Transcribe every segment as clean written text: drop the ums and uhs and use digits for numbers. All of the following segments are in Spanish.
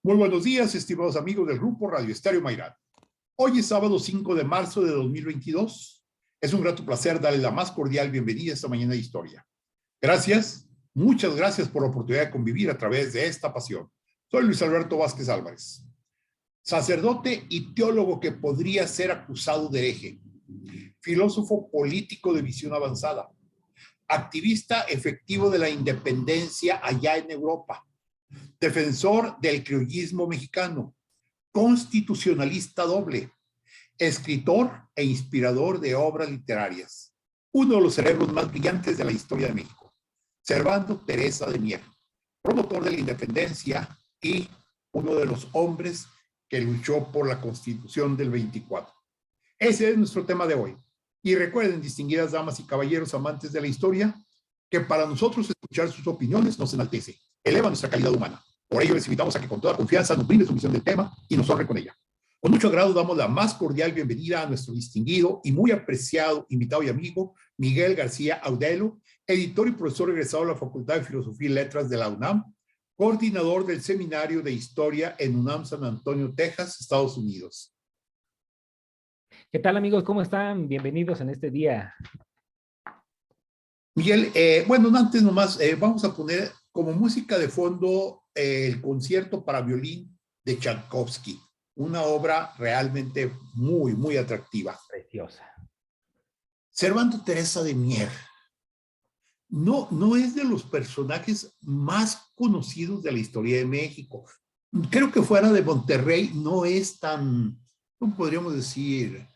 Muy buenos días, estimados amigos del Grupo Radio Estéreo Mairán. Hoy es sábado 5 de marzo de 2022. Es un grato placer darles la más cordial bienvenida a esta mañana de historia. Gracias, muchas gracias por la oportunidad de convivir a través de esta pasión. Soy Luis Alberto Vázquez Álvarez, sacerdote y teólogo que podría ser acusado de hereje, filósofo político de visión avanzada, activista efectivo de la independencia allá en Europa, defensor del criollismo mexicano, constitucionalista doble, escritor e inspirador de obras literarias, uno de los cerebros más brillantes de la historia de México, Servando Teresa de Mier, promotor de la independencia y uno de los hombres que luchó por la Constitución del 24. Ese es nuestro tema de hoy. Y recuerden, distinguidas damas y caballeros amantes de la historia, que para nosotros escuchar sus opiniones nos enaltece, eleva nuestra calidad humana. Por ello les invitamos a que con toda confianza nos brinde su visión del tema y nos honre con ella. Con mucho agrado damos la más cordial bienvenida a nuestro distinguido y muy apreciado invitado y amigo Miguel García Audelo, editor y profesor egresado de la Facultad de Filosofía y Letras de la UNAM, coordinador del Seminario de Historia en UNAM San Antonio, Texas, Estados Unidos. ¿Qué tal, amigos? ¿Cómo están? Bienvenidos en este día. Miguel, bueno, antes nomás, vamos a poner como música de fondo el concierto para violín de Tchaikovsky, una obra realmente muy, muy atractiva. Preciosa. Servando Teresa de Mier no es de los personajes más conocidos de la historia de México. Creo que fuera de Monterrey no es tan, ¿cómo podríamos decir?,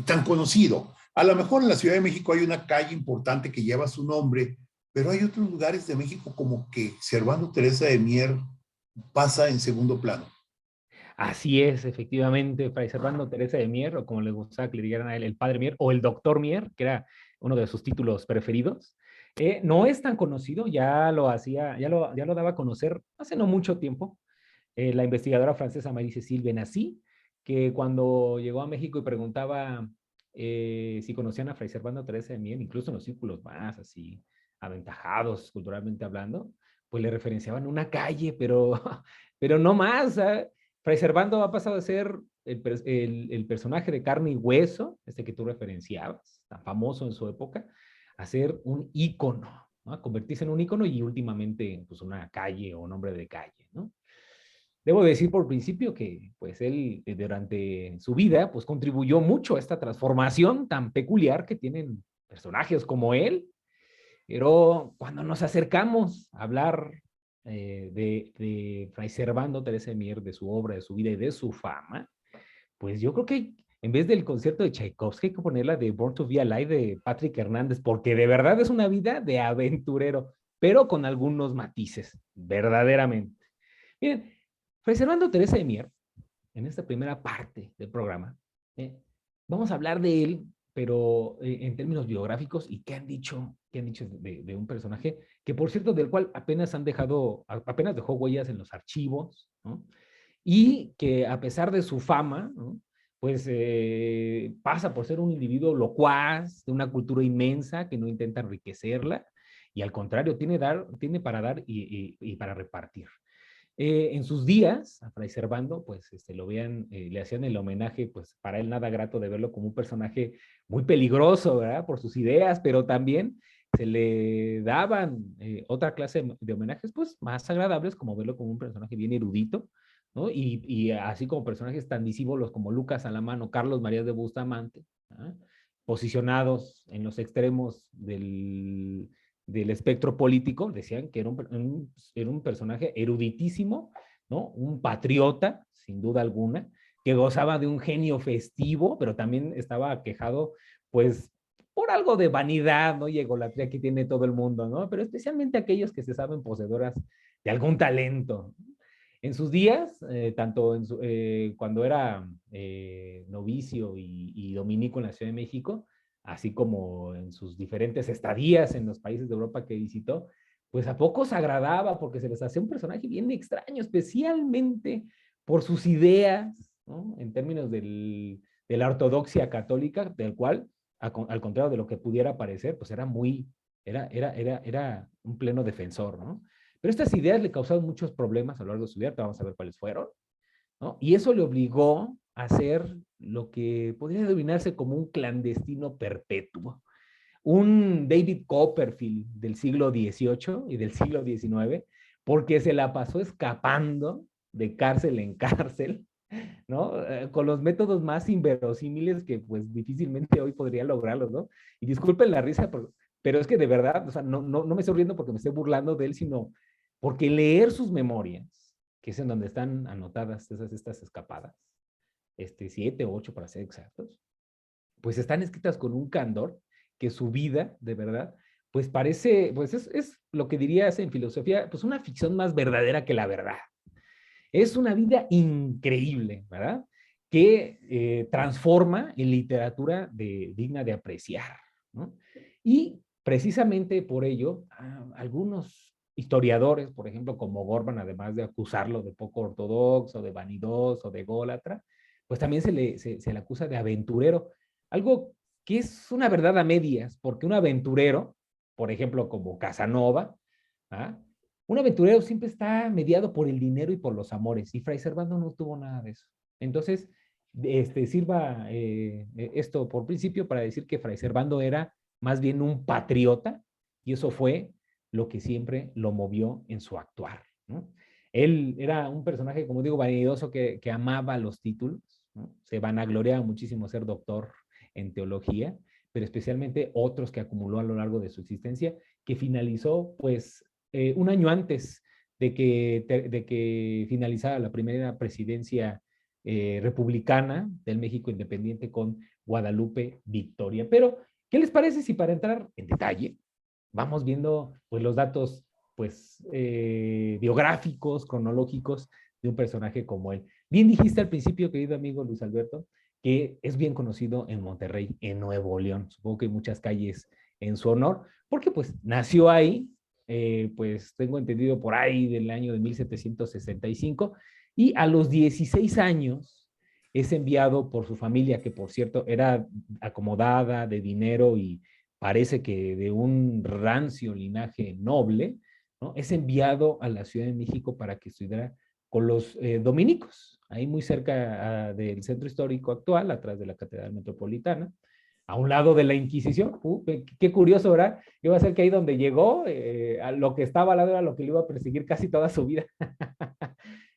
tan conocido. A lo mejor en la Ciudad de México hay una calle importante que lleva su nombre, pero hay otros lugares de México como que Servando Teresa de Mier pasa en segundo plano. Así es, efectivamente, Fray Servando Teresa de Mier, o como le gustaba que le dijeran a él, el Padre Mier, o el Doctor Mier, que era uno de sus títulos preferidos. No es tan conocido, ya lo daba a conocer hace no mucho tiempo, la investigadora francesa Marie-Cécile Benassi, que cuando llegó a México y preguntaba si conocían a Fray Servando Teresa de Mier, incluso en los círculos más así aventajados culturalmente hablando, pues le referenciaban una calle, pero, pero no más. Fray Servando ha pasado de ser el personaje de carne y hueso, este que tú referenciabas, tan famoso en su época, a ser un ícono, ¿no? A convertirse en un ícono y últimamente pues una calle o nombre de calle, ¿no? Debo decir por principio que pues él durante su vida pues contribuyó mucho a esta transformación tan peculiar que tienen personajes como él, pero cuando nos acercamos a hablar de Fray Servando Teresa de Mier, de su obra, de su vida y de su fama, pues yo creo que en vez del concierto de Tchaikovsky hay que poner la de Born to Be Alive de Patrick Hernández, porque de verdad es una vida de aventurero, pero con algunos matices, verdaderamente. Miren, Fray Servando Teresa de Mier, en esta primera parte del programa, vamos a hablar de él, pero en términos biográficos y qué han dicho de un personaje que, por cierto, del cual apenas dejó huellas en los archivos, ¿no? Y que a pesar de su fama, ¿no?, pues pasa por ser un individuo locuaz, de una cultura inmensa que no intenta enriquecerla, y al contrario, tiene para dar y para repartir. En sus días, a Fray Servando, pues le hacían el homenaje, pues para él nada grato de verlo como un personaje muy peligroso, ¿verdad? Por sus ideas, pero también se le daban otra clase de homenajes, pues más agradables, como verlo como un personaje bien erudito, ¿no? Y así como personajes tan disímbolos como Lucas Alamán o Carlos María de Bustamante, ¿ah?, posicionados en los extremos del espectro político, decían que era un personaje eruditísimo, ¿no? Un patriota, sin duda alguna, que gozaba de un genio festivo, pero también estaba aquejado, pues, por algo de vanidad, ¿no? Y egolatría que tiene todo el mundo, ¿no? Pero especialmente aquellos que se saben poseedoras de algún talento. En sus días, cuando era novicio y dominico en la Ciudad de México, así como en sus diferentes estadías en los países de Europa que visitó, pues a pocos agradaba porque se les hacía un personaje bien extraño, especialmente por sus ideas, ¿no?, en términos de la ortodoxia católica, del cual, al contrario de lo que pudiera parecer, pues era un pleno defensor, ¿no? Pero estas ideas le causaron muchos problemas a lo largo de su vida, vamos a ver cuáles fueron, ¿no? Y eso le obligó a hacer lo que podría denominarse como un clandestino perpetuo. Un David Copperfield del siglo XVIII y del siglo XIX, porque se la pasó escapando de cárcel en cárcel, ¿no? Con los métodos más inverosímiles que pues difícilmente hoy podría lograrlos, ¿no? Y disculpen la risa, pero es que de verdad, o sea, no me estoy riendo porque me estoy burlando de él, sino porque leer sus memorias, que es en donde están anotadas estas escapadas, 7 u 8 para ser exactos, pues están escritas con un candor que su vida, de verdad, pues parece, pues es lo que dirías en filosofía, pues una ficción más verdadera que la verdad. Es una vida increíble, ¿verdad? Que transforma en literatura digna de apreciar, ¿no? Y precisamente por ello, algunos historiadores, por ejemplo, como Gorban, además de acusarlo de poco ortodoxo, de vanidoso, de ególatra, pues también se le acusa de aventurero, algo que es una verdad a medias, porque un aventurero, por ejemplo, como Casanova, ¿ah? Un aventurero siempre está mediado por el dinero y por los amores, y Fray Servando no tuvo nada de eso. Entonces, sirva esto por principio para decir que Fray Servando era más bien un patriota, y eso fue lo que siempre lo movió en su actuar, ¿no? Él era un personaje, como digo, vanidoso que amaba los títulos, ¿no? Se vanagloriaba muchísimo ser doctor en teología, pero especialmente otros que acumuló a lo largo de su existencia, que finalizó pues un año antes de que finalizara la primera presidencia republicana del México independiente con Guadalupe Victoria. Pero, ¿qué les parece si para entrar en detalle vamos viendo pues los datos pues biográficos, cronológicos de un personaje como él? Bien dijiste al principio, querido amigo Luis Alberto, que es bien conocido en Monterrey, en Nuevo León. Supongo que hay muchas calles en su honor, porque pues nació ahí, pues tengo entendido por ahí del año de 1765, y a los 16 años es enviado por su familia, que por cierto era acomodada de dinero y parece que de un rancio linaje noble, ¿no? Es enviado a la Ciudad de México para que estudiara con los dominicos, ahí muy cerca del centro histórico actual, atrás de la Catedral Metropolitana, a un lado de la Inquisición. Qué curioso, ¿verdad? Iba a ser que ahí donde llegó, a lo que estaba al lado era lo que le iba a perseguir casi toda su vida.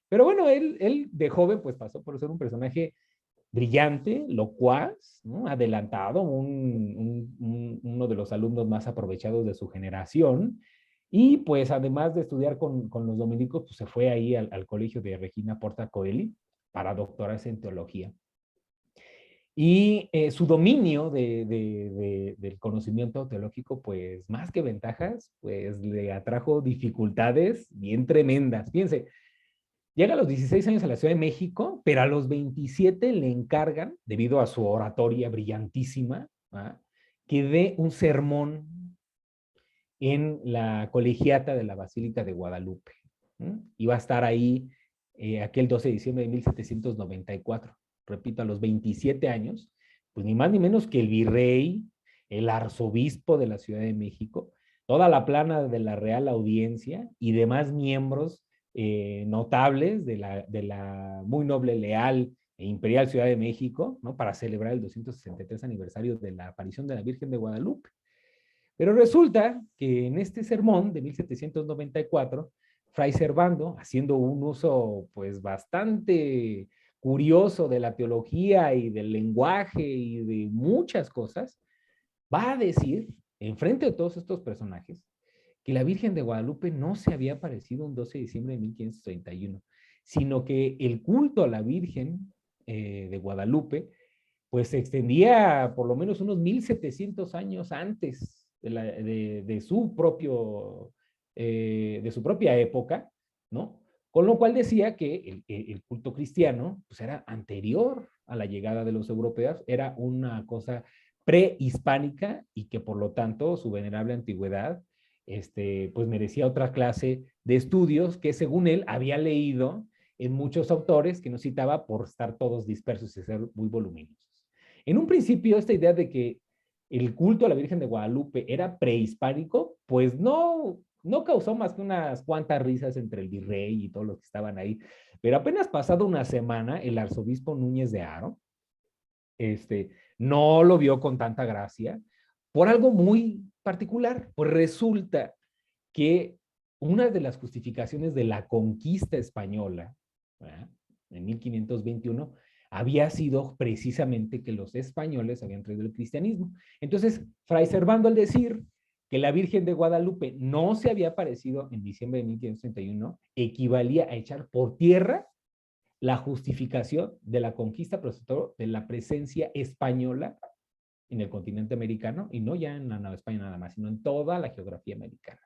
Pero bueno, él de joven pues pasó por ser un personaje brillante, locuaz, ¿no? Adelantado, uno de los alumnos más aprovechados de su generación. Y pues además de estudiar con los dominicos, pues se fue ahí al colegio de Regina Porta Coeli para doctorarse en teología. Y su dominio del conocimiento teológico, pues más que ventajas, pues le atrajo dificultades bien tremendas. Fíjense, llega a los 16 años a la Ciudad de México, pero a los 27 le encargan, debido a su oratoria brillantísima, ¿ah?, que dé un sermón en la colegiata de la Basílica de Guadalupe. Iba a estar ahí aquel 12 de diciembre de 1794. Repito, a los 27 años, pues ni más ni menos que el virrey, el arzobispo de la Ciudad de México, toda la plana de la Real Audiencia y demás miembros notables de la muy noble, leal e imperial Ciudad de México, ¿no?, para celebrar el 263 aniversario de la aparición de la Virgen de Guadalupe. Pero resulta que en este sermón de 1794, Fray Servando, haciendo un uso pues bastante curioso de la teología y del lenguaje y de muchas cosas, va a decir, en frente de todos estos personajes, que la Virgen de Guadalupe no se había aparecido un 12 de diciembre de 1531, sino que el culto a la Virgen de Guadalupe pues se extendía por lo menos unos 1700 años antes de su propia época, ¿no? Con lo cual decía que el culto cristiano pues era anterior a la llegada de los europeos, era una cosa prehispánica y que por lo tanto su venerable antigüedad pues merecía otra clase de estudios que según él había leído en muchos autores que no citaba por estar todos dispersos y ser muy voluminosos. En un principio, esta idea de que el culto a la Virgen de Guadalupe era prehispánico, pues no no causó más que unas cuantas risas entre el virrey y todos los que estaban ahí. Pero apenas pasado una semana, el arzobispo Núñez de Haro, no lo vio con tanta gracia por algo muy particular. Pues resulta que una de las justificaciones de la conquista española, ¿verdad?, en 1521, había sido precisamente que los españoles habían traído el cristianismo. Entonces, Fray Servando, al decir que la Virgen de Guadalupe no se había aparecido en diciembre de 1531, equivalía a echar por tierra la justificación de la conquista, pero sobre todo de la presencia española en el continente americano, y no ya en la Nueva España nada más, sino en toda la geografía americana.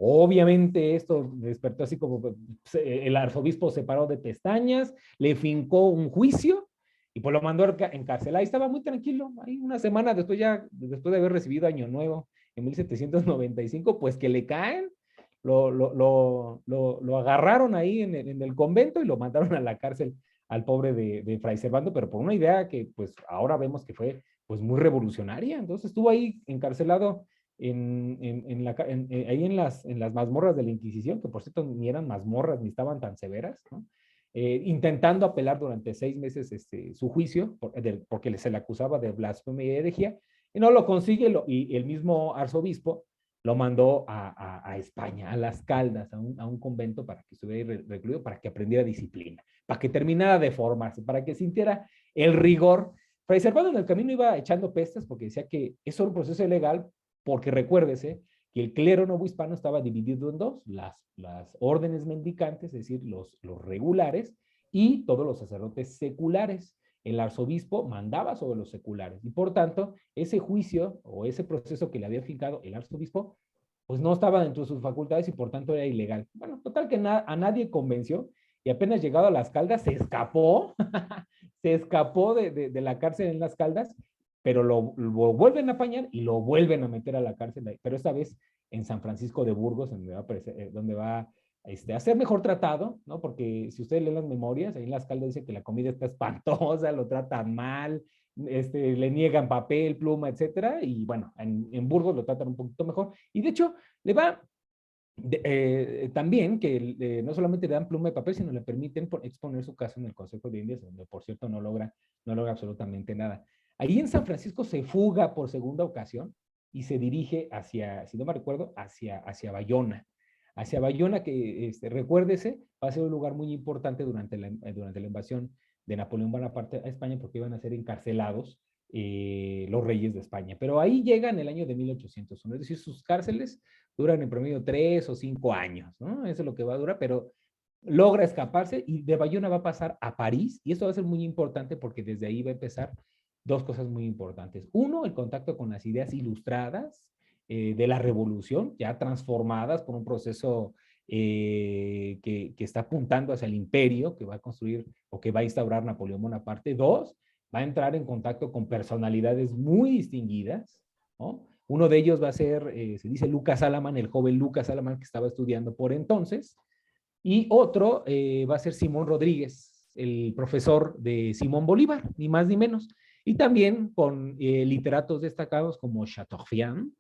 Obviamente esto despertó así como el arzobispo se paró de pestañas, le fincó un juicio y pues lo mandó a encarcelar. Y estaba muy tranquilo. Ahí una semana después, ya después de haber recibido Año Nuevo en 1795, pues que le caen, lo agarraron ahí en el convento y lo mandaron a la cárcel al pobre de Fray Servando, pero por una idea que pues ahora vemos que fue pues muy revolucionaria. Entonces estuvo ahí encarcelado ahí en las mazmorras de la Inquisición, que por cierto ni eran mazmorras ni estaban tan severas, ¿no? Intentando apelar durante 6 meses su juicio, porque se le acusaba de blasfemia y herejía, y no lo consigue, y el mismo arzobispo lo mandó a España, a Las Caldas, a un convento para que estuviera ahí recluido, para que aprendiera disciplina, para que terminara de formarse, para que sintiera el rigor. Fray Servando en el camino iba echando pestes porque decía que eso era un proceso ilegal, porque recuérdese que el clero novohispano estaba dividido en dos: las órdenes mendicantes, es decir, los regulares, y todos los sacerdotes seculares. El arzobispo mandaba sobre los seculares, y por tanto, ese juicio o ese proceso que le había fijado el arzobispo, pues no estaba dentro de sus facultades y por tanto era ilegal. Bueno, total que a nadie convenció, y apenas llegado a Las Caldas se escapó, se escapó de la cárcel en Las Caldas, pero lo vuelven a apañar y lo vuelven a meter a la cárcel, pero esta vez en San Francisco de Burgos, donde va a ser mejor tratado, ¿no? Porque si ustedes leen las memorias, ahí en Las Caldas dice que la comida está espantosa, lo tratan mal, le niegan papel, pluma, etcétera, y bueno, en Burgos lo tratan un poquito mejor, y de hecho le va también que no solamente le dan pluma de papel, sino le permiten exponer su caso en el Consejo de Indias, donde por cierto no logra absolutamente nada. Ahí en San Francisco se fuga por segunda ocasión y se dirige hacia, si no me recuerdo, hacia Bayona. Hacia Bayona, que recuérdese, va a ser un lugar muy importante durante la invasión de Napoleón Bonaparte a España, porque iban a ser encarcelados los reyes de España. Pero ahí llega en el año de 1801, es decir, sus cárceles duran en promedio 3 o 5 años, ¿no? Eso es lo que va a durar, pero logra escaparse y de Bayona va a pasar a París, y esto va a ser muy importante porque desde ahí va a empezar dos cosas muy importantes. Uno, el contacto con las ideas ilustradas de la revolución, ya transformadas por un proceso que está apuntando hacia el imperio que va a construir o que va a instaurar Napoleón Bonaparte. Dos, va a entrar en contacto con personalidades muy distinguidas, ¿no? Uno de ellos va a ser, se dice Lucas Alamán, el joven Lucas Alamán que estaba estudiando por entonces, y otro va a ser Simón Rodríguez, el profesor de Simón Bolívar, ni más ni menos. Y también con literatos destacados como Chateaubriand,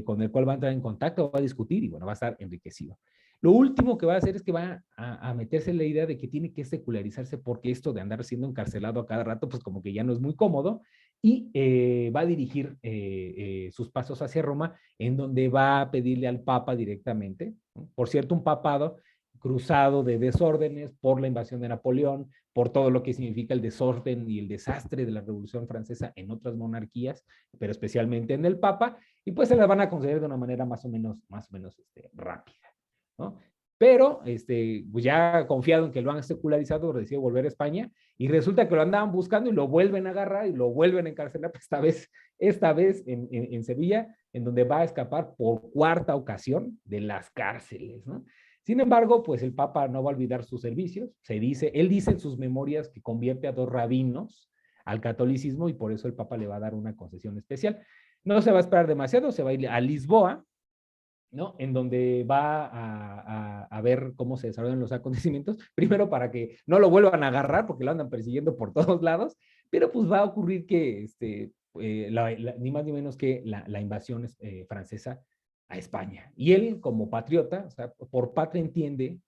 con el cual va a entrar en contacto, va a discutir y bueno, va a estar enriquecido. Lo último que va a hacer es que va a meterse en la idea de que tiene que secularizarse, porque esto de andar siendo encarcelado a cada rato, pues como que ya no es muy cómodo, y va a dirigir sus pasos hacia Roma, en donde va a pedirle al Papa directamente, ¿no? Por cierto, un papado cruzado de desórdenes por la invasión de Napoleón, por todo lo que significa el desorden y el desastre de la Revolución Francesa en otras monarquías, pero especialmente en el Papa, y pues se las van a conceder de una manera más o menos rápida, ¿no? Pero pues ya confiado en que lo han secularizado, decide volver a España, y resulta que lo andaban buscando y lo vuelven a agarrar y lo vuelven a encarcelar, pues esta vez en Sevilla, en donde va a escapar por cuarta ocasión de las cárceles, ¿no? Sin embargo, pues el Papa no va a olvidar sus servicios. Él dice en sus memorias que convierte a 2 rabinos al catolicismo, y por eso el Papa le va a dar una concesión especial. No se va a esperar demasiado, se va a ir a Lisboa, ¿no? En donde va a ver cómo se desarrollan los acontecimientos, primero para que no lo vuelvan a agarrar, porque lo andan persiguiendo por todos lados, pero pues va a ocurrir que ni más ni menos que la invasión francesa a España. Y él, como patriota, o sea, por patria entiende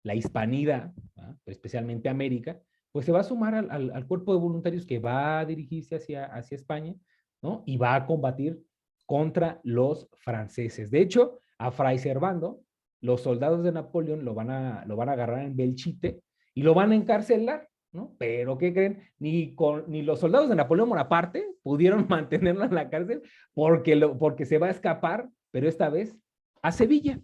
la hispanidad, ¿no? Especialmente América, pues se va a sumar al cuerpo de voluntarios que va a dirigirse hacia España, ¿no? Y va a combatir contra los franceses. De hecho, a Fray Servando, los soldados de Napoleón lo van a agarrar en Belchite y lo van a encarcelar, ¿no? Pero, ¿qué creen? Ni los soldados de Napoleón Bonaparte pudieron mantenerlo en la cárcel porque se va a escapar, pero esta vez a Sevilla.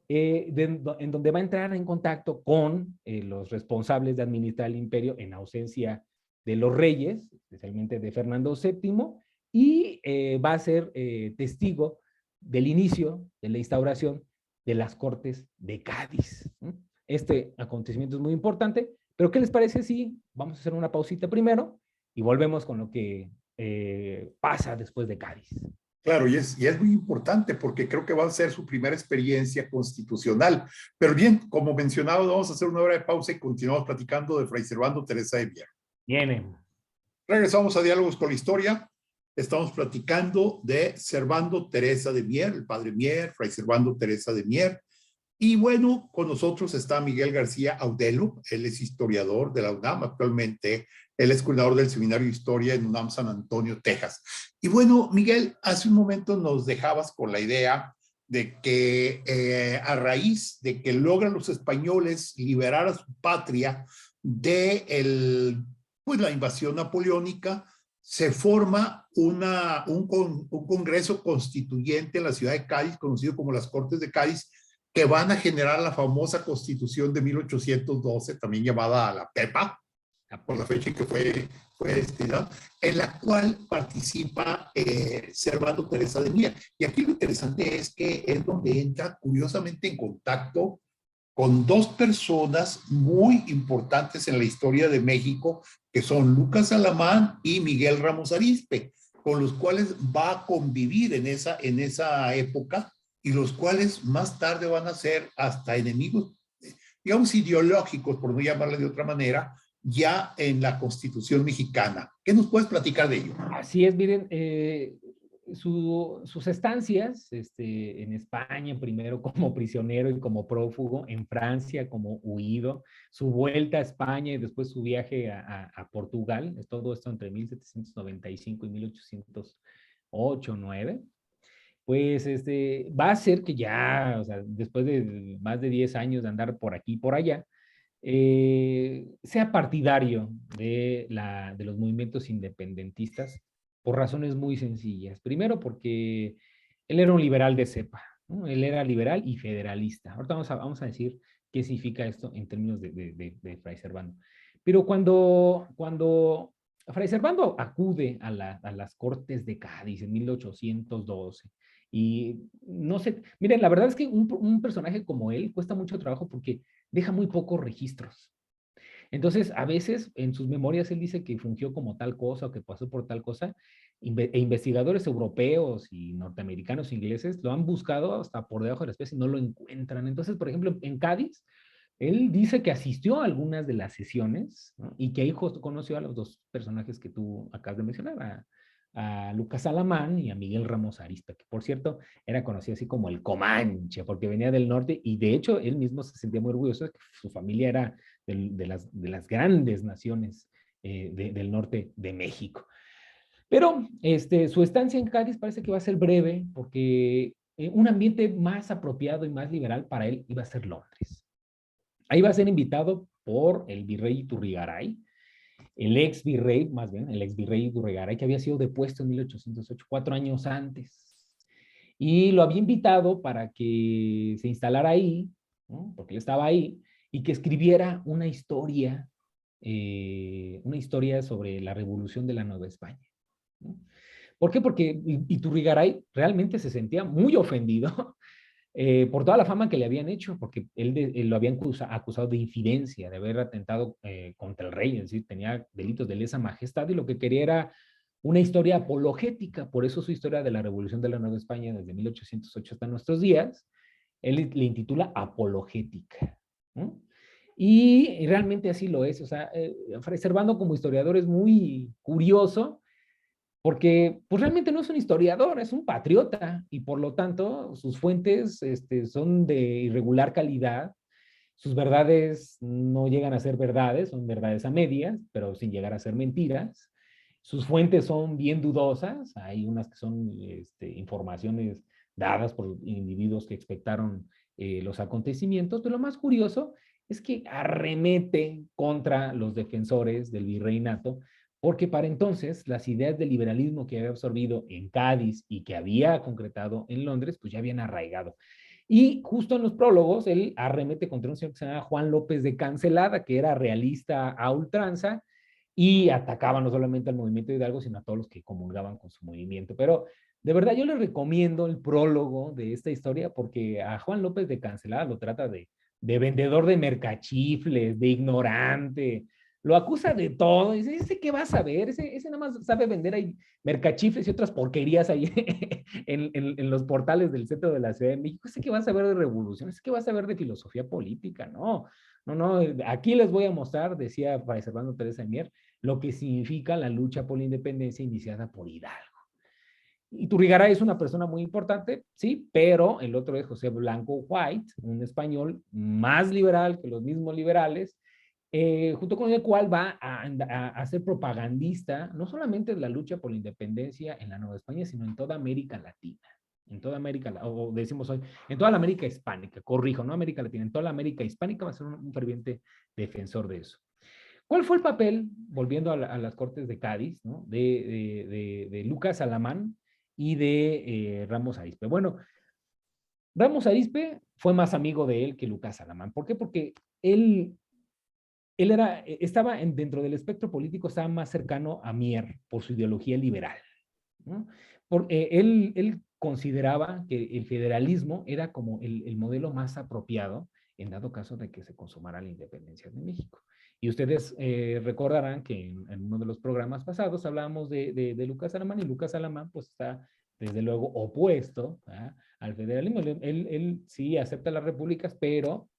En donde va a entrar en contacto con los responsables de administrar el imperio en ausencia de los reyes, especialmente de Fernando VII, y va a ser testigo del inicio de la instauración de las Cortes de Cádiz. Este acontecimiento es muy importante, pero ¿qué les parece si vamos a hacer una pausita primero y volvemos con lo que pasa después de Cádiz? Claro, y es muy importante porque creo que va a ser su primera experiencia constitucional. Pero bien, como mencionado, vamos a hacer una hora de pausa y continuamos platicando de Fray Servando Teresa de Mier. Viene. Regresamos a Diálogos con la Historia. Estamos platicando de Servando Teresa de Mier, el padre Mier, Fray Servando Teresa de Mier. Y bueno, con nosotros está Miguel García Audelo. Él es historiador de la UNAM. Actualmente él es coordinador del Seminario de Historia en UNAM San Antonio, Texas. Y bueno, Miguel, hace un momento nos dejabas con la idea de que a raíz de que logran los españoles liberar a su patria de pues, la invasión napoleónica, se forma un congreso constituyente en la ciudad de Cádiz, conocido como las Cortes de Cádiz, que van a generar la famosa Constitución de 1812, también llamada la PEPA, por la fecha en que fue destinada, en la cual participa Servando Teresa de Mier. Y aquí lo interesante es que es donde entra curiosamente en contacto con dos personas muy importantes en la historia de México, que son Lucas Alamán y Miguel Ramos Arizpe, con los cuales va a convivir en esa época y los cuales más tarde van a ser hasta enemigos, digamos, ideológicos, por no llamarle de otra manera, ya en la Constitución mexicana. ¿Qué nos puedes platicar de ello? Así es, miren, sus estancias en España, primero como prisionero y como prófugo, en Francia como huido, su vuelta a España y después su viaje a Portugal, todo esto entre 1795 y 1808-9, pues va a ser que ya, o sea, después de más de 10 años de andar por aquí y por allá, sea partidario de los movimientos independentistas por razones muy sencillas. Primero, porque él era un liberal de cepa, ¿no? Él era liberal y federalista. Ahorita vamos a decir qué significa esto en términos de Fray Servando. Pero cuando Fray Servando acude a las Cortes de Cádiz en 1812, y no sé, miren, la verdad es que un personaje como él cuesta mucho trabajo porque deja muy pocos registros. Entonces, a veces en sus memorias él dice que fungió como tal cosa o que pasó por tal cosa, e investigadores europeos y norteamericanos e ingleses lo han buscado hasta por debajo de la especie y no lo encuentran. Entonces, por ejemplo, en Cádiz, él dice que asistió a algunas de las sesiones, ¿no? Y que ahí justo conoció a los dos personajes que tú acabas de mencionar, a Lucas Alamán y a Miguel Ramos Arizpe, que por cierto era conocido así como el Comanche, porque venía del norte y de hecho él mismo se sentía muy orgulloso de que su familia era de las grandes naciones del norte de México. Pero su estancia en Cádiz parece que va a ser breve porque un ambiente más apropiado y más liberal para él iba a ser Londres. Ahí va a ser invitado por el virrey Iturrigaray, el ex virrey, más bien, el ex virrey Iturrigaray, que había sido depuesto en 1808, 4 años antes. Y lo había invitado para que se instalara ahí, ¿no? Porque él estaba ahí, y que escribiera una historia sobre la revolución de la Nueva España, ¿no? ¿Por qué? Porque Iturrigaray realmente se sentía muy ofendido por toda la fama que le habían hecho, porque él lo habían acusado de infidencia, de haber atentado contra el rey, es decir, tenía delitos de lesa majestad y lo que quería era una historia apologética, por eso su historia de la Revolución de la Nueva España desde 1808 hasta nuestros días, él le intitula Apologética, ¿no? Y realmente así lo es, o sea, Fray Servando como historiador es muy curioso porque pues realmente no es un historiador, es un patriota, y por lo tanto sus fuentes son de irregular calidad, sus verdades no llegan a ser verdades, son verdades a medias, pero sin llegar a ser mentiras. Sus fuentes son bien dudosas, hay unas que son informaciones dadas por individuos que expectaron los acontecimientos, pero lo más curioso es que arremete contra los defensores del virreinato, porque para entonces las ideas del liberalismo que había absorbido en Cádiz y que había concretado en Londres, pues ya habían arraigado. Y justo en los prólogos, él arremete contra un señor que se llama Juan López de Cancelada, que era realista a ultranza, y atacaba no solamente al movimiento de Hidalgo, sino a todos los que comulgaban con su movimiento. Pero de verdad yo les recomiendo el prólogo de esta historia, porque a Juan López de Cancelada lo trata de vendedor de mercachifles, de ignorante, lo acusa de todo, dice, ¿ese qué va a saber? Ese nada más sabe vender ahí mercachifles y otras porquerías ahí en los portales del centro de la Ciudad de México. ¿Ese qué va a saber de revolución? ¿Ese qué va a saber de filosofía política? No, no, no, aquí les voy a mostrar, decía Fray Servando Teresa de Mier, lo que significa la lucha por la independencia iniciada por Hidalgo. Iturrigaray es una persona muy importante, sí, pero el otro es José Blanco White, un español más liberal que los mismos liberales, junto con el cual va a ser propagandista, no solamente de la lucha por la independencia en la Nueva España, sino en toda América Latina. En toda América, o decimos hoy, en toda la América hispánica, corrijo, no América Latina, en toda la América hispánica va a ser un ferviente defensor de eso. ¿Cuál fue el papel, volviendo a las Cortes de Cádiz, ¿no? de Lucas Alamán y de Ramos Arizpe? Bueno, Ramos Arizpe fue más amigo de él que Lucas Alamán. ¿Por qué? Porque él estaba dentro del espectro político, estaba más cercano a Mier por su ideología liberal, ¿no? Él consideraba que el federalismo era como el modelo más apropiado en dado caso de que se consumara la independencia de México. Y ustedes recordarán que en uno de los programas pasados hablábamos de Lucas Alamán, y Lucas Alamán pues está desde luego opuesto al federalismo. Él sí acepta las repúblicas, pero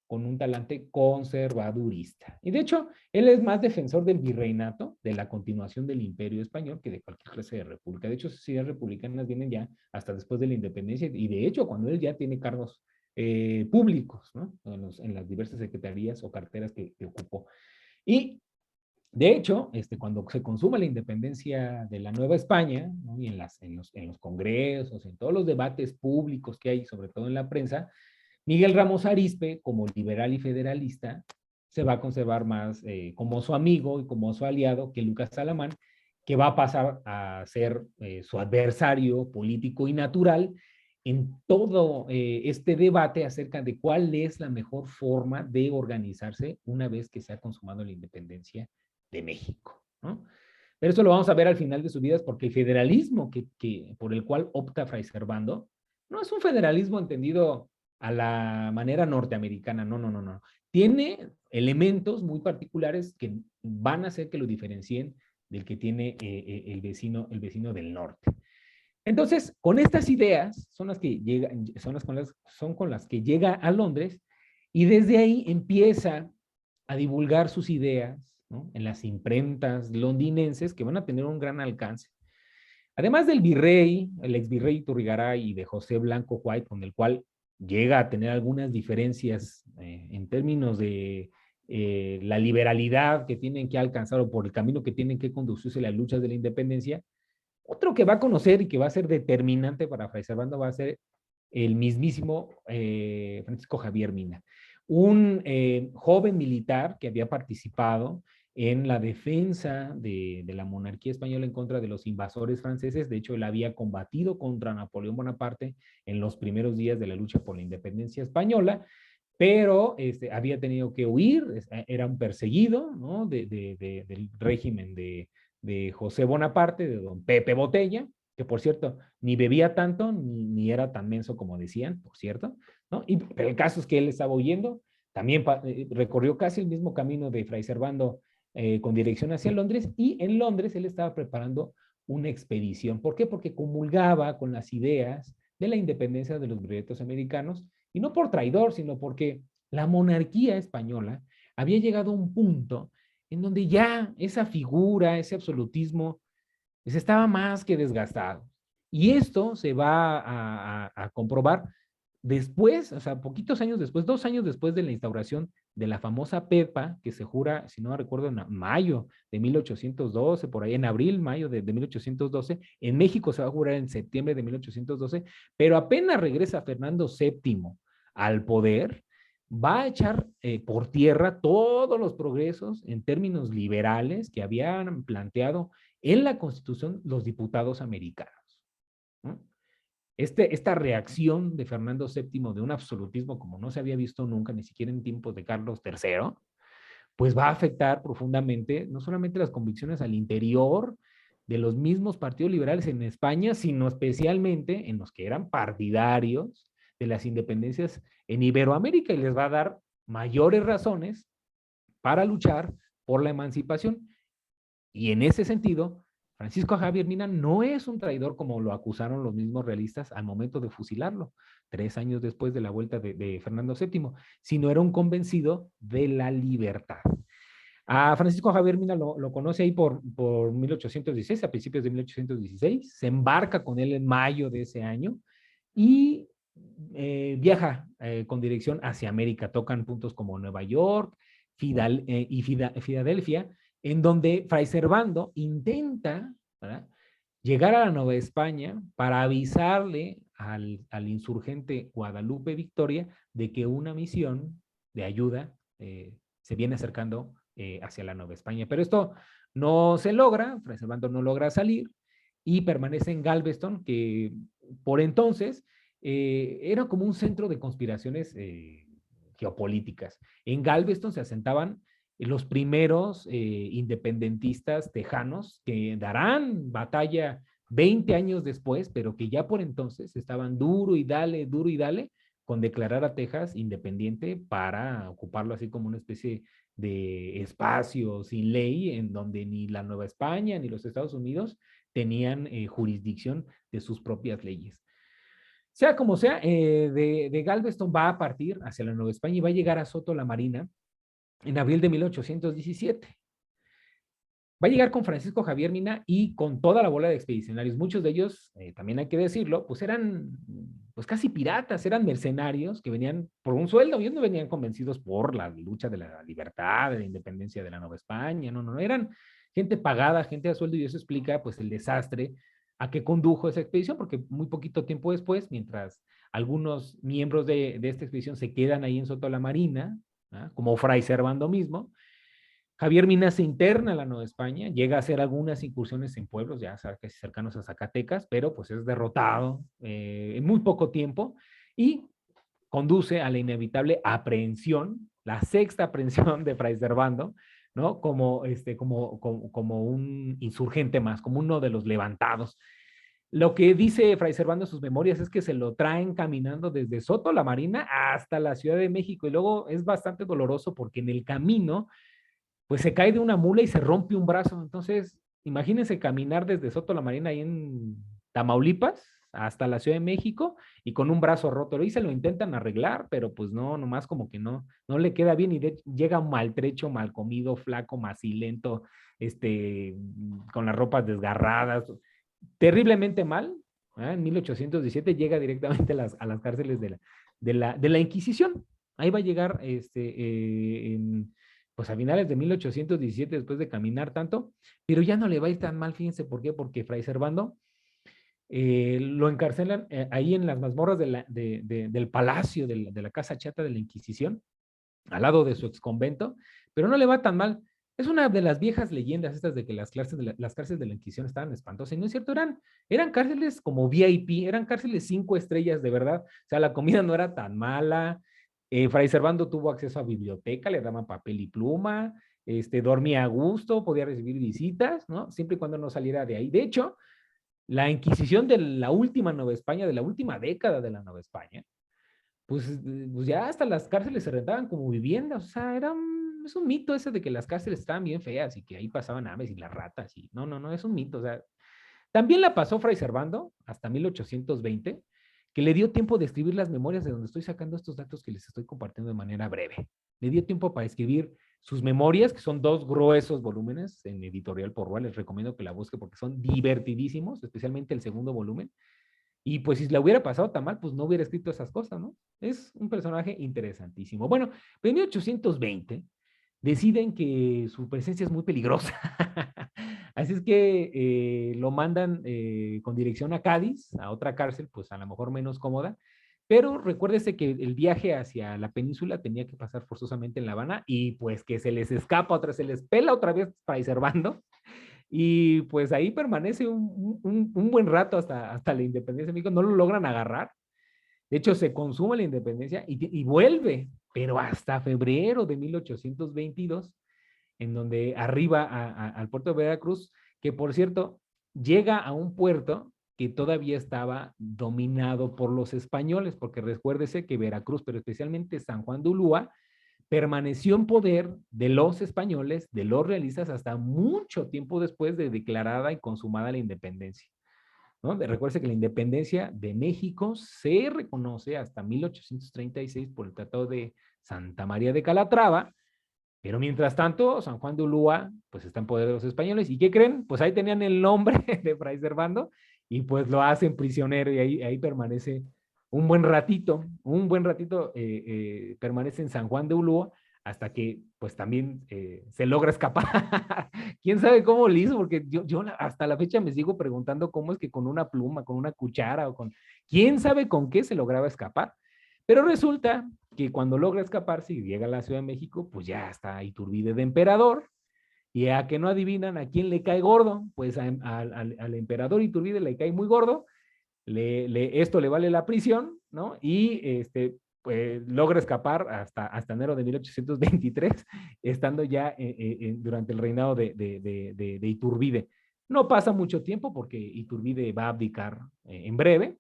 con un talante conservadurista. Y de hecho, él es más defensor del virreinato, de la continuación del imperio español, que de cualquier clase de república. De hecho, sus ideas republicanas vienen ya hasta después de la independencia, y de hecho, cuando él ya tiene cargos públicos, ¿no? En las diversas secretarías o carteras que ocupó. Y de hecho, cuando se consuma la independencia de la Nueva España, ¿no? Y en los congresos, en todos los debates públicos que hay, sobre todo en la prensa, Miguel Ramos Arizpe, como liberal y federalista, se va a conservar más como su amigo y como su aliado que Lucas Alamán, que va a pasar a ser su adversario político y natural en todo este debate acerca de cuál es la mejor forma de organizarse una vez que se ha consumado la independencia de México, ¿no? Pero eso lo vamos a ver al final de sus vidas, porque el federalismo por el cual opta Fray Servando no es un federalismo entendido a la manera norteamericana, no, no, no, no. Tiene elementos muy particulares que van a hacer que lo diferencien del que tiene el vecino del norte. Entonces, con estas ideas son las que llega, son con las que llega a Londres, y desde ahí empieza a divulgar sus ideas, ¿no? En las imprentas londinenses, que van a tener un gran alcance. Además del virrey, el ex virrey Turrigaray, y de José Blanco White, con el cual llega a tener algunas diferencias en términos de la liberalidad que tienen que alcanzar o por el camino que tienen que conducirse las luchas de la independencia. Otro que va a conocer y que va a ser determinante para Fray Servando va a ser el mismísimo Francisco Javier Mina, un joven militar que había participado en la defensa de la monarquía española en contra de los invasores franceses. De hecho, él había combatido contra Napoleón Bonaparte en los primeros días de la lucha por la independencia española, pero había tenido que huir, era un perseguido, ¿no? Del régimen de José Bonaparte, de don Pepe Botella, que por cierto, ni bebía tanto, ni era tan menso como decían, por cierto, ¿no? Pero el caso es que él estaba huyendo, también recorrió casi el mismo camino de Fray Servando con dirección hacia Londres, y en Londres él estaba preparando una expedición. ¿Por qué? Porque comulgaba con las ideas de la independencia de los virreinatos americanos, y no por traidor, sino porque la monarquía española había llegado a un punto en donde ya esa figura, ese absolutismo, pues estaba más que desgastado. Y esto se va a comprobar después, o sea, poquitos años después, 2 años después de la instauración de la famosa PEPA, que se jura, si no recuerdo, en mayo de 1812, por ahí en abril, mayo de 1812, en México se va a jurar en septiembre de 1812, pero apenas regresa Fernando VII al poder, va a echar por tierra todos los progresos en términos liberales que habían planteado en la Constitución los diputados americanos, ¿no? Esta reacción de Fernando VII de un absolutismo como no se había visto nunca, ni siquiera en tiempos de Carlos III, pues va a afectar profundamente no solamente las convicciones al interior de los mismos partidos liberales en España, sino especialmente en los que eran partidarios de las independencias en Iberoamérica, y les va a dar mayores razones para luchar por la emancipación. Y en ese sentido, Francisco Javier Mina no es un traidor como lo acusaron los mismos realistas al momento de fusilarlo, 3 años después de la vuelta de Fernando VII, sino era un convencido de la libertad. A Francisco Javier Mina lo conoce ahí por 1816, a principios de 1816, se embarca con él en mayo de ese año y viaja con dirección hacia América. Tocan puntos como Nueva York y Filadelfia, en donde Fray Servando intenta, ¿verdad?, llegar a la Nueva España para avisarle al insurgente Guadalupe Victoria de que una misión de ayuda se viene acercando hacia la Nueva España. Pero esto no se logra, Fray Servando no logra salir y permanece en Galveston, que por entonces era como un centro de conspiraciones geopolíticas. En Galveston se asentaban los primeros independentistas tejanos que darán batalla 20 años después, pero que ya por entonces estaban duro y dale con declarar a Texas independiente para ocuparlo así como una especie de espacio sin ley en donde ni la Nueva España ni los Estados Unidos tenían jurisdicción de sus propias leyes. Sea como sea, de Galveston va a partir hacia la Nueva España y va a llegar a Soto la Marina en abril de 1817. Va a llegar con Francisco Javier Mina y con toda la bola de expedicionarios. Muchos de ellos, también hay que decirlo, pues eran pues casi piratas, eran mercenarios que venían por un sueldo. Ellos no venían convencidos por la lucha de la libertad, de la independencia de la Nueva España. No, eran gente pagada, gente a sueldo, y eso explica pues el desastre a que condujo esa expedición, porque muy poquito tiempo después, mientras algunos miembros de esta expedición se quedan ahí en Soto la Marina, ¿ah?, como Fray Servando mismo, Javier Mina se interna a la Nueva España, llega a hacer algunas incursiones en pueblos ya casi cercanos a Zacatecas, pero pues es derrotado en muy poco tiempo y conduce a la inevitable aprehensión, la sexta aprehensión de Fray Servando, ¿no? Como un insurgente más, como uno de los levantados. Lo que dice Fray Servando en sus memorias es que se lo traen caminando desde Soto la Marina hasta la Ciudad de México, y luego es bastante doloroso porque en el camino pues se cae de una mula y se rompe un brazo. Entonces, imagínense caminar desde Soto la Marina ahí en Tamaulipas hasta la Ciudad de México y con un brazo roto. Ahí se lo intentan arreglar, pero pues no, nomás como que no le queda bien, y llega maltrecho, mal comido, flaco, macilento, con las ropas desgarradas, terriblemente mal. En 1817 llega directamente a las cárceles de la Inquisición. Ahí va a llegar pues a finales de 1817, después de caminar tanto, pero ya no le va a ir tan mal. Fíjense por qué, porque Fray Servando lo encarcelan ahí en las mazmorras del palacio, de la Casa Chata de la Inquisición, al lado de su exconvento, pero no le va tan mal. Es una de las viejas leyendas estas de que las cárceles de la Inquisición estaban espantosas, y no es cierto, eran cárceles como VIP, eran cárceles 5 estrellas de verdad. O sea, la comida no era tan mala. Fray Servando tuvo acceso a biblioteca, le daban papel y pluma, dormía a gusto, podía recibir visitas, ¿no? Siempre y cuando no saliera de ahí. De hecho, la Inquisición de la última Nueva España, de la última década de la Nueva España, pues ya hasta las cárceles se rentaban como viviendas. O sea, es un mito ese de que las cárceles estaban bien feas y que ahí pasaban aves y las ratas. Y no, es un mito. O sea, también la pasó Fray Servando hasta 1820, que le dio tiempo de escribir las memorias, de donde estoy sacando estos datos que les estoy compartiendo de manera breve. Le dio tiempo para escribir sus memorias, que son 2 gruesos volúmenes en Editorial Porrúa. Les recomiendo que la busque porque son divertidísimos, especialmente el segundo volumen. Y pues si le hubiera pasado tan mal, pues no hubiera escrito esas cosas, ¿no? Es un personaje interesantísimo. Bueno, en 1820 deciden que su presencia es muy peligrosa. Así es que lo mandan con dirección a Cádiz, a otra cárcel, pues a lo mejor menos cómoda. Pero recuérdese que el viaje hacia la península tenía que pasar forzosamente en La Habana y pues que se les escapa otra, se les pela otra vez Fray Servando y pues ahí permanece un buen rato hasta la independencia de México. No lo logran agarrar. De hecho, se consuma la independencia y vuelve, pero hasta febrero de 1822, en donde arriba al puerto de Veracruz, que por cierto, llega a un puerto que todavía estaba dominado por los españoles, porque recuérdese que Veracruz, pero especialmente San Juan de Ulúa, permaneció en poder de los españoles, de los realistas, hasta mucho tiempo después de declarada y consumada la independencia, ¿no? Recuerde que la independencia de México se reconoce hasta 1836 por el Tratado de Santa María de Calatrava, pero mientras tanto, San Juan de Ulúa, pues está en poder de los españoles. ¿Y qué creen? Pues ahí tenían el nombre de Fray Servando y pues lo hacen prisionero y ahí permanece un buen ratito permanece en San Juan de Ulúa hasta que pues también se logra escapar. ¿Quién sabe cómo lo hizo? Porque yo hasta la fecha me sigo preguntando cómo es que con una pluma, con una cuchara o con... ¿Quién sabe con qué se lograba escapar? Pero resulta que cuando logra escaparse y llega a la Ciudad de México, pues ya está Iturbide de emperador. Y a que no adivinan a quién le cae gordo, pues al emperador Iturbide le cae muy gordo, esto le vale la prisión, ¿no? Y pues, logra escapar hasta enero de 1823, estando ya durante el reinado de Iturbide. No pasa mucho tiempo porque Iturbide va a abdicar en breve,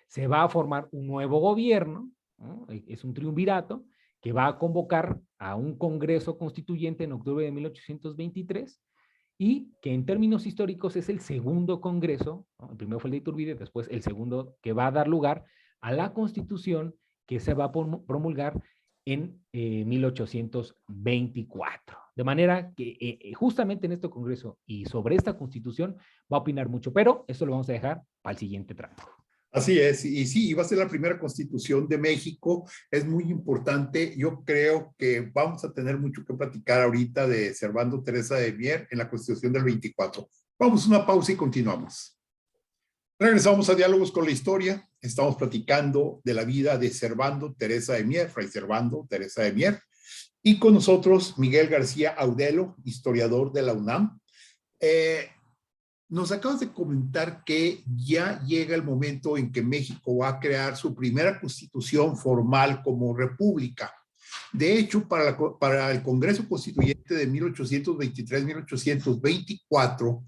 se va a formar un nuevo gobierno, ¿no? Es un triunvirato que va a convocar a un congreso constituyente en octubre de 1823 y que en términos históricos es el segundo congreso, ¿no? El primero fue el de Iturbide, después el segundo que va a dar lugar a la constitución que se va a promulgar en 1824. De manera que justamente en este congreso y sobre esta constitución va a opinar mucho, pero eso lo vamos a dejar para el siguiente tramo. Así es, y sí, iba a ser la primera constitución de México, es muy importante. Yo creo que vamos a tener mucho que platicar ahorita de Servando Teresa de Mier en la constitución del 24. Vamos a una pausa y continuamos. Regresamos a Diálogos con la Historia. Estamos platicando de la vida de Servando Teresa de Mier, Fray Servando Teresa de Mier, y con nosotros Miguel García Audelo, historiador de la UNAM. Nos acabas de comentar que ya llega el momento en que México va a crear su primera constitución formal como república. De hecho, para el Congreso Constituyente de 1823-1824,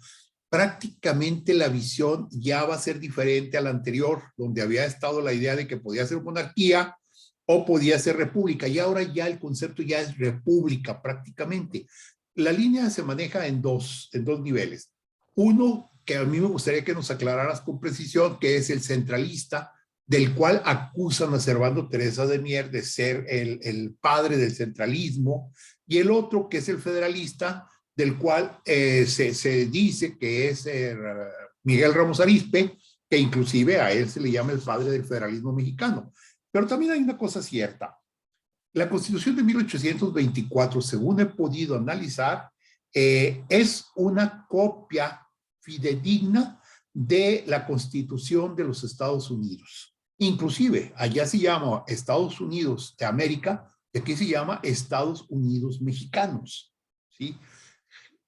prácticamente la visión ya va a ser diferente a la anterior, donde había estado la idea de que podía ser monarquía o podía ser república, y ahora ya el concepto ya es república prácticamente. La línea se maneja en dos niveles. Uno, que a mí me gustaría que nos aclararas con precisión, que es el centralista, del cual acusan a Servando Teresa de Mier de ser el padre del centralismo, y el otro, que es el federalista, del cual se dice que es Miguel Ramos Arizpe, que inclusive a él se le llama el padre del federalismo mexicano. Pero también hay una cosa cierta. La Constitución de 1824, según he podido analizar, es una copia fidedigna de la Constitución de los Estados Unidos. Inclusive, allá se llama Estados Unidos de América y aquí se llama Estados Unidos Mexicanos, ¿sí?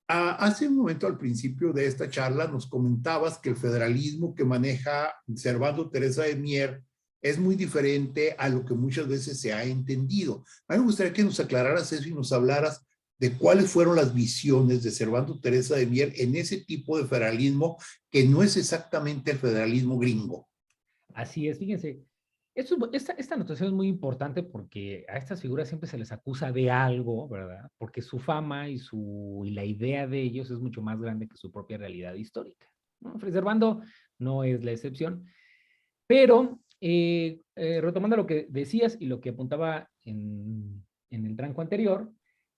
Hace un momento, al principio de esta charla, nos comentabas que el federalismo que maneja Servando Teresa de Mier es muy diferente a lo que muchas veces se ha entendido. A mí me gustaría que nos aclararas eso y nos hablaras de cuáles fueron las visiones de Servando Teresa de Mier en ese tipo de federalismo que no es exactamente el federalismo gringo. Así es, fíjense, esta anotación es muy importante porque a estas figuras siempre se les acusa de algo, ¿verdad? Porque su fama y la idea de ellos es mucho más grande que su propia realidad histórica, ¿no? Fray Servando no es la excepción, pero retomando lo que decías y lo que apuntaba en el tranco anterior,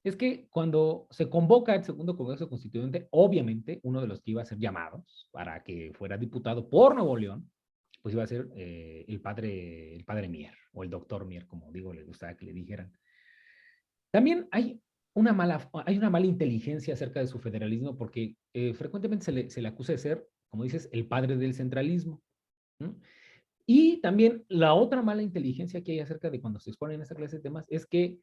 es que cuando se convoca el segundo Congreso Constituyente, obviamente uno de los que iba a ser llamados para que fuera diputado por Nuevo León, pues iba a ser el padre Mier, o el doctor Mier, como digo, le gustaba que le dijeran. También hay una mala inteligencia acerca de su federalismo, porque frecuentemente se le acusa de ser, como dices, el padre del centralismo. ¿No? Y también la otra mala inteligencia que hay acerca de cuando se exponen esta clase de temas es que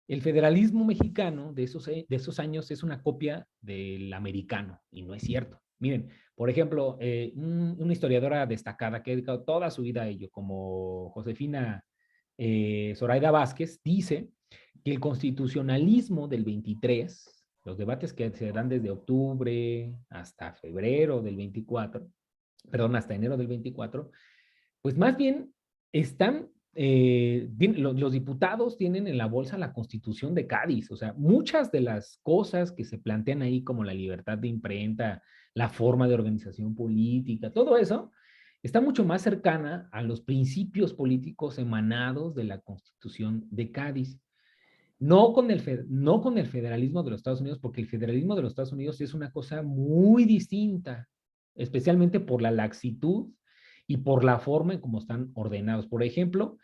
el federalismo mexicano de esos años es una copia del americano, y no es cierto. Miren, por ejemplo, una historiadora destacada que ha dedicado toda su vida a ello, como Josefina Zoraida Vázquez, dice que el constitucionalismo del 23, los debates que se dan desde octubre hasta febrero del 24, perdón, hasta enero del 24, pues más bien están, los diputados tienen en la bolsa la Constitución de Cádiz, o sea, muchas de las cosas que se plantean ahí como la libertad de imprenta, la forma de organización política, todo eso está mucho más cercana a los principios políticos emanados de la Constitución de Cádiz. No con el federalismo de los Estados Unidos, porque el federalismo de los Estados Unidos es una cosa muy distinta, especialmente por la laxitud y por la forma en cómo están ordenados. Por ejemplo,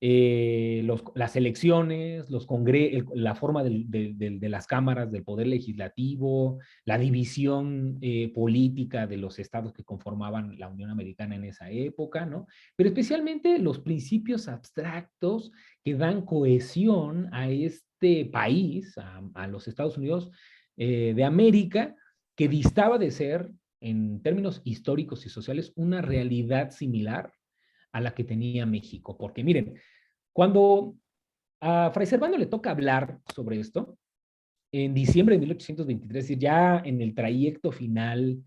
las elecciones, la forma de las cámaras del poder legislativo, la división política de los estados que conformaban la Unión Americana en esa época, ¿no? Pero especialmente los principios abstractos que dan cohesión a este país, a los Estados Unidos de América, que distaba de ser, en términos históricos y sociales, una realidad similar a la que tenía México. Porque miren, cuando a Fray Servando le toca hablar sobre esto, en diciembre de 1823, es decir, ya en el trayecto final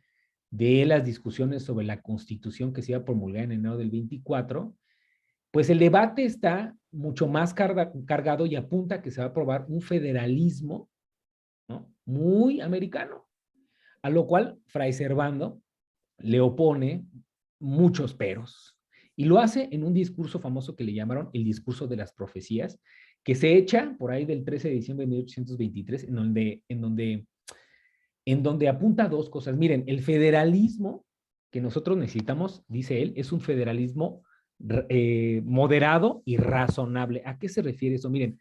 de las discusiones sobre la Constitución que se iba a promulgar en enero del 24, pues el debate está mucho más cargado y apunta a que se va a aprobar un federalismo, ¿no?, muy americano, a lo cual Fray Servando le opone muchos peros. Y lo hace en un discurso famoso que le llamaron el discurso de las profecías, que se echa por ahí del 13 de diciembre de 1823, en donde apunta dos cosas. Miren, el federalismo que nosotros necesitamos, dice él, es un federalismo moderado y razonable. ¿A qué se refiere eso? Miren,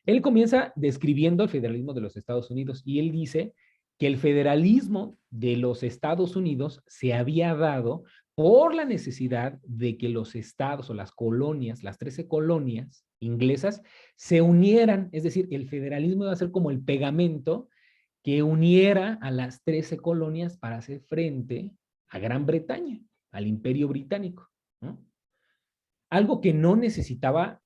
él comienza describiendo el federalismo de los Estados Unidos y él dice que el federalismo de los Estados Unidos se había dado por la necesidad de que los estados o las colonias, las 13 colonias inglesas, se unieran, es decir, el federalismo iba a ser como el pegamento que uniera a las 13 colonias para hacer frente a Gran Bretaña, al Imperio Británico, ¿no? Algo que no necesitaba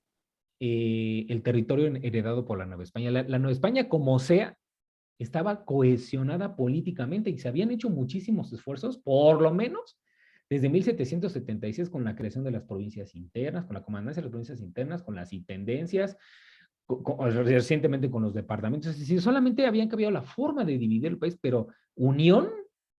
el territorio heredado por la Nueva España. La Nueva España, como sea, estaba cohesionada políticamente y se habían hecho muchísimos esfuerzos, por lo menos desde 1776, con la creación de las provincias internas, con la comandancia de las provincias internas, con las intendencias, recientemente con los departamentos. Es decir, solamente habían cambiado la forma de dividir el país, pero unión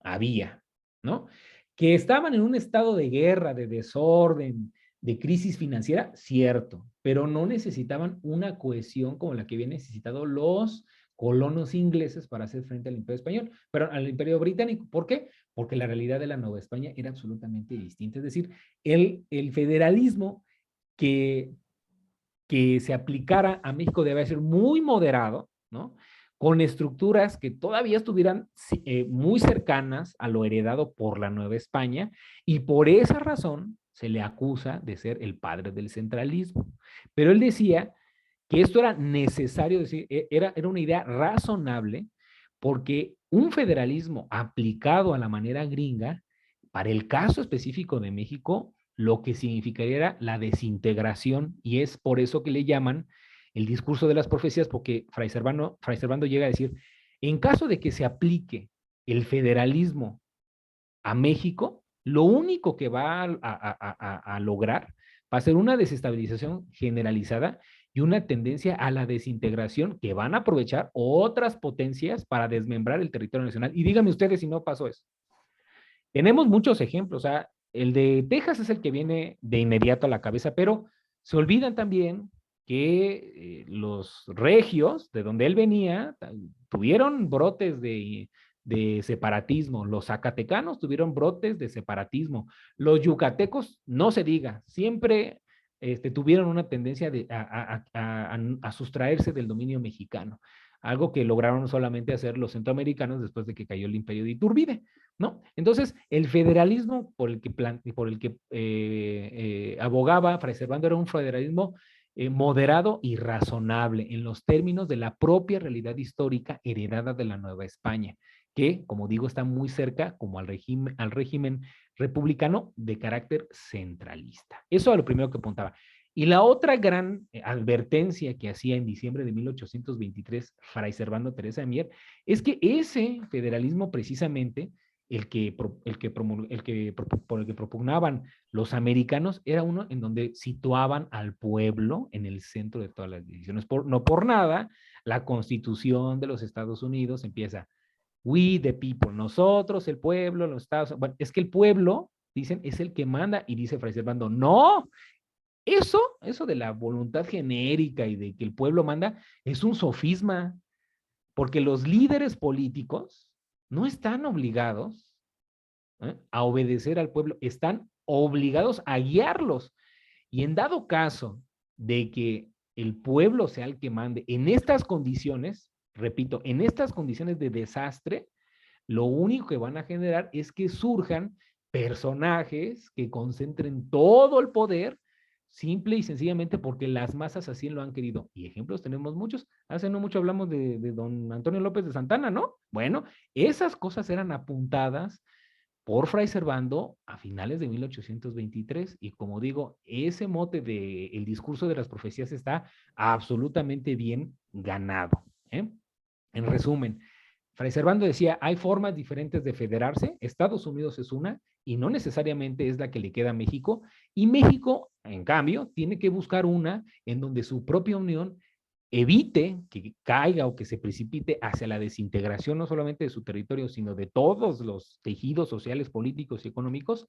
había, ¿no? Que estaban en un estado de guerra, de desorden, de crisis financiera, cierto, pero no necesitaban una cohesión como la que habían necesitado los colonos ingleses para hacer frente al Imperio Español, pero al Imperio Británico. ¿Por qué? Porque la realidad de la Nueva España era absolutamente distinta. Es decir, el federalismo que se aplicara a México debe ser muy moderado, ¿no? Con estructuras que todavía estuvieran muy cercanas a lo heredado por la Nueva España, y por esa razón se le acusa de ser el padre del centralismo. Pero él decía que esto era necesario, decir, era una idea razonable, porque un federalismo aplicado a la manera gringa, para el caso específico de México, lo que significaría era la desintegración, y es por eso que le llaman el discurso de las profecías, porque Fray Servando llega a decir, en caso de que se aplique el federalismo a México, lo único que va a lograr va a ser una desestabilización generalizada y una tendencia a la desintegración que van a aprovechar otras potencias para desmembrar el territorio nacional. Y díganme ustedes si no pasó eso. Tenemos muchos ejemplos, o sea, el de Texas es el que viene de inmediato a la cabeza, pero se olvidan también que los regios, de donde él venía, tuvieron brotes de separatismo. Los zacatecanos tuvieron brotes de separatismo. Los yucatecos, no se diga, siempre tuvieron una tendencia a sustraerse del dominio mexicano, algo que lograron solamente hacer los centroamericanos después de que cayó el imperio de Iturbide, ¿no? Entonces, el federalismo por el que abogaba Fray Servando era un federalismo moderado y razonable en los términos de la propia realidad histórica heredada de la Nueva España, que, como digo, está muy cerca como al régimen republicano de carácter centralista. Eso es lo primero que apuntaba. Y la otra gran advertencia que hacía en diciembre de 1823 Fray Servando Teresa de Mier es que ese federalismo precisamente por el que propugnaban los americanos era uno en donde situaban al pueblo en el centro de todas las decisiones. No por nada, la Constitución de los Estados Unidos empieza, we the people, nosotros, el pueblo, los Estados Unidos. Bueno, es que el pueblo, dicen, es el que manda, y dice Fray Servando, no, eso de la voluntad genérica y de que el pueblo manda es un sofisma, porque los líderes políticos no están obligados a obedecer al pueblo, están obligados a guiarlos. Y en dado caso de que el pueblo sea el que mande en estas condiciones, repito, en estas condiciones de desastre, lo único que van a generar es que surjan personajes que concentren todo el poder simple y sencillamente porque las masas así lo han querido. Y ejemplos tenemos muchos. Hace no mucho hablamos de don Antonio López de Santana, ¿no? Bueno, esas cosas eran apuntadas por Fray Servando a finales de 1823 y como digo, ese mote de el discurso de las profecías está absolutamente bien ganado. En resumen, Fray Servando decía, hay formas diferentes de federarse, Estados Unidos es una y no necesariamente es la que le queda a México, y México, en cambio, tiene que buscar una en donde su propia unión evite que caiga o que se precipite hacia la desintegración no solamente de su territorio, sino de todos los tejidos sociales, políticos y económicos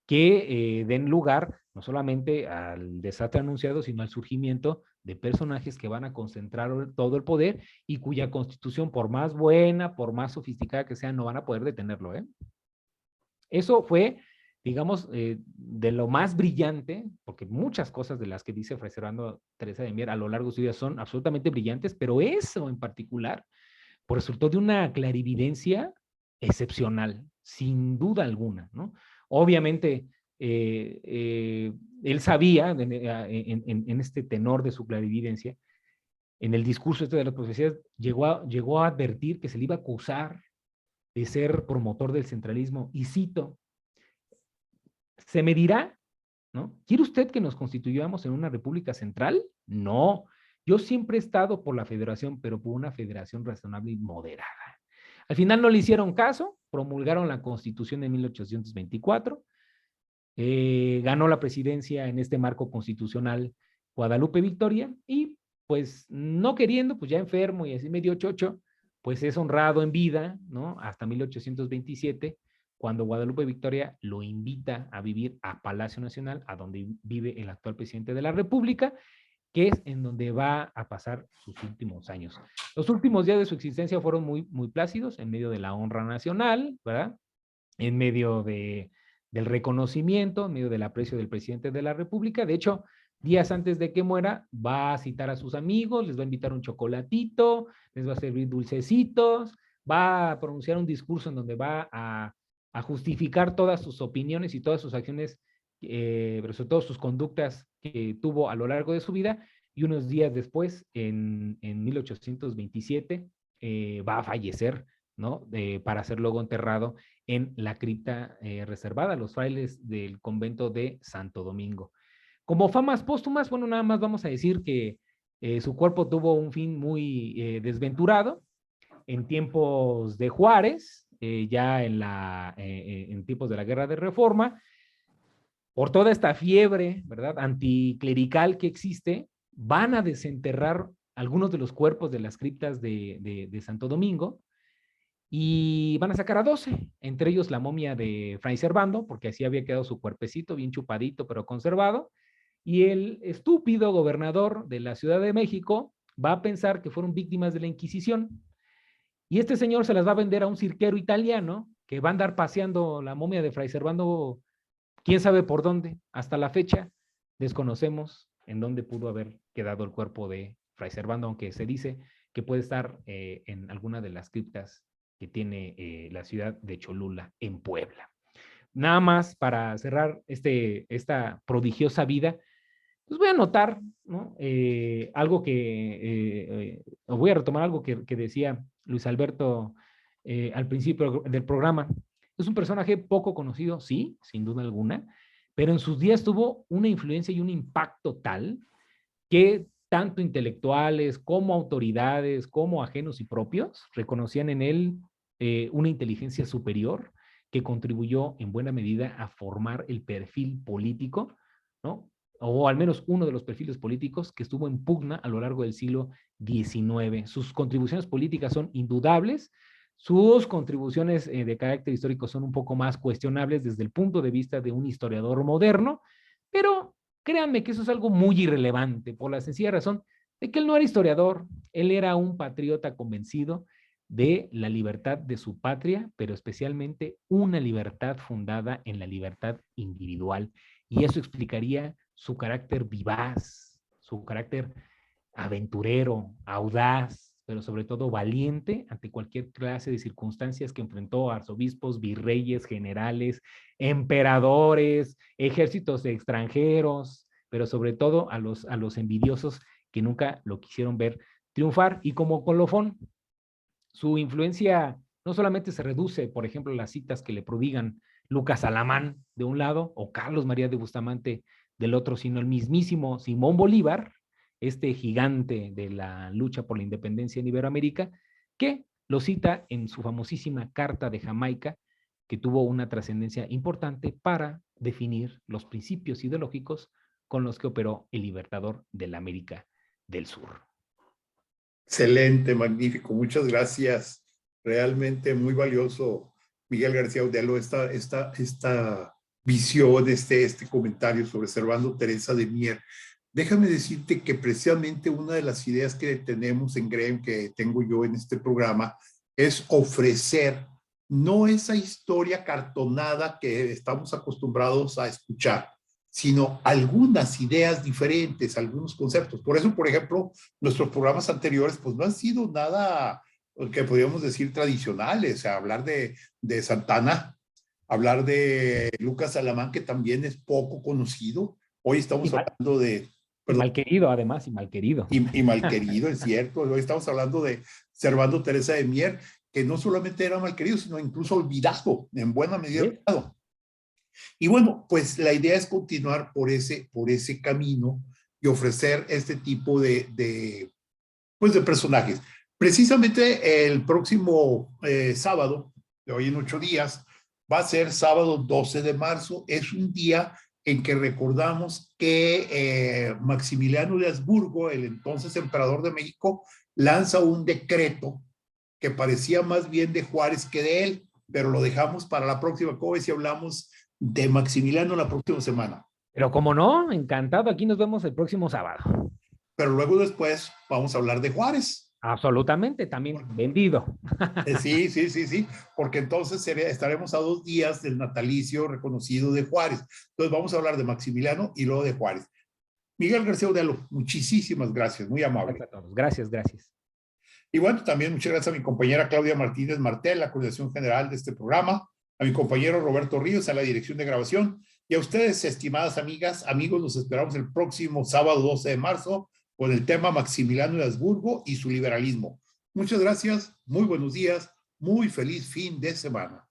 que den lugar no solamente al desastre anunciado, sino al surgimiento de personajes que van a concentrar todo el poder y cuya constitución, por más buena, por más sofisticada que sea, no van a poder detenerlo. Eso fue, digamos, de lo más brillante, porque muchas cosas de las que dice Fray Servando Teresa de Mier a lo largo de su vida son absolutamente brillantes, pero eso en particular pues, resultó de una clarividencia excepcional, sin duda alguna, ¿no? Obviamente, él sabía en este tenor de su clarividencia, en el discurso este de las profecías, llegó a advertir que se le iba a acusar de ser promotor del centralismo, y cito, se me dirá, ¿no? ¿Quiere usted que nos constituyamos en una república central? No, yo siempre he estado por la federación, pero por una federación razonable y moderada. Al final no le hicieron caso, promulgaron la Constitución de 1824, ganó la presidencia en este marco constitucional Guadalupe Victoria y pues no queriendo, pues ya enfermo y así medio chocho, pues es honrado en vida, ¿no? Hasta 1827, cuando Guadalupe Victoria lo invita a vivir a Palacio Nacional, a donde vive el actual presidente de la República, que es en donde va a pasar sus últimos años. Los últimos días de su existencia fueron muy plácidos, en medio de la honra nacional, ¿verdad? En medio del reconocimiento, en medio del aprecio del presidente de la República. De hecho, días antes de que muera, va a citar a sus amigos, les va a invitar un chocolatito, les va a servir dulcecitos, va a pronunciar un discurso en donde va a justificar todas sus opiniones y todas sus acciones, pero sobre todo sus conductas que tuvo a lo largo de su vida, y unos días después, en 1827, va a fallecer, ¿no? Para ser luego enterrado en la cripta reservada a los frailes del convento de Santo Domingo. Como famas póstumas, bueno, nada más vamos a decir que su cuerpo tuvo un fin muy desventurado en tiempos de Juárez, ya en tiempos de la Guerra de Reforma, por toda esta fiebre, ¿verdad?, anticlerical que existe, van a desenterrar algunos de los cuerpos de las criptas de Santo Domingo y van a sacar a 12, entre ellos la momia de Fray Servando, porque así había quedado su cuerpecito, bien chupadito, pero conservado, y el estúpido gobernador de la Ciudad de México va a pensar que fueron víctimas de la Inquisición. Y este señor se las va a vender a un cirquero italiano que va a andar paseando la momia de Fray Servando, quién sabe por dónde. Hasta la fecha desconocemos en dónde pudo haber quedado el cuerpo de Fray Servando, aunque se dice que puede estar en alguna de las criptas que tiene la ciudad de Cholula, en Puebla. Nada más para cerrar esta prodigiosa vida, pues voy a anotar, ¿no? Algo o voy a retomar algo que decía Luis Alberto al principio del programa. Es un personaje poco conocido, sí, sin duda alguna, pero en sus días tuvo una influencia y un impacto tal que tanto intelectuales como autoridades, como ajenos y propios, reconocían en él una inteligencia superior que contribuyó en buena medida a formar el perfil político, ¿no? O al menos uno de los perfiles políticos que estuvo en pugna a lo largo del siglo XIX. Sus contribuciones políticas son indudables, sus contribuciones de carácter histórico son un poco más cuestionables desde el punto de vista de un historiador moderno, pero créanme que eso es algo muy irrelevante por la sencilla razón de que él no era historiador, él era un patriota convencido de la libertad de su patria, pero especialmente una libertad fundada en la libertad individual. Y eso explicaría su carácter vivaz, su carácter aventurero, audaz, pero sobre todo valiente ante cualquier clase de circunstancias que enfrentó a arzobispos, virreyes, generales, emperadores, ejércitos extranjeros, pero sobre todo a los envidiosos que nunca lo quisieron ver triunfar. Y como colofón, su influencia no solamente se reduce, por ejemplo, a las citas que le prodigan Lucas Alamán de un lado o Carlos María de Bustamante del otro, sino el mismísimo Simón Bolívar, este gigante de la lucha por la independencia en Iberoamérica, que lo cita en su famosísima Carta de Jamaica, que tuvo una trascendencia importante para definir los principios ideológicos con los que operó el libertador de la América del Sur. Excelente, magnífico, muchas gracias. Realmente muy valioso, Miguel García Audelo, esta visión, este comentario sobre Servando Teresa de Mier. Déjame decirte que precisamente una de las ideas que tenemos en GREM, que tengo yo en este programa, es ofrecer no esa historia cartonada que estamos acostumbrados a escuchar, sino algunas ideas diferentes, algunos conceptos. Por eso, por ejemplo, nuestros programas anteriores pues no han sido nada que podríamos decir tradicionales. O sea, hablar de Santana, hablar de Lucas Alamán, que también es poco conocido. Hoy estamos hablando de... Y mal querido, además, y mal querido. Y mal querido, es cierto. Hoy estamos hablando de Servando Teresa de Mier, que no solamente era mal querido, sino incluso olvidado, en buena medida olvidado. Y bueno, pues la idea es continuar por ese camino y ofrecer este tipo de personajes. Precisamente el próximo sábado, de hoy en 8 días, va a ser sábado 12 de marzo. Es un día en que recordamos que Maximiliano de Habsburgo, el entonces emperador de México, lanza un decreto que parecía más bien de Juárez que de él, pero lo dejamos para la próxima. ¿Cómo ves si hablamos de Maximiliano la próxima semana? Pero como no, encantado, aquí nos vemos el próximo sábado. Pero luego después vamos a hablar de Juárez. Absolutamente, también vendido. Sí, porque entonces estaremos a 2 días del natalicio reconocido de Juárez. Entonces vamos a hablar de Maximiliano y luego de Juárez. Miguel García Audelo, muchísimas gracias, muy amable. Gracias a todos. Gracias. Y bueno, también muchas gracias a mi compañera Claudia Martínez Martel, la coordinación general de este programa, a mi compañero Roberto Ríos, a la dirección de grabación, y a ustedes, estimadas amigas, amigos, los esperamos el próximo sábado 12 de marzo con el tema Maximiliano de Habsburgo y su liberalismo. Muchas gracias, muy buenos días, muy feliz fin de semana.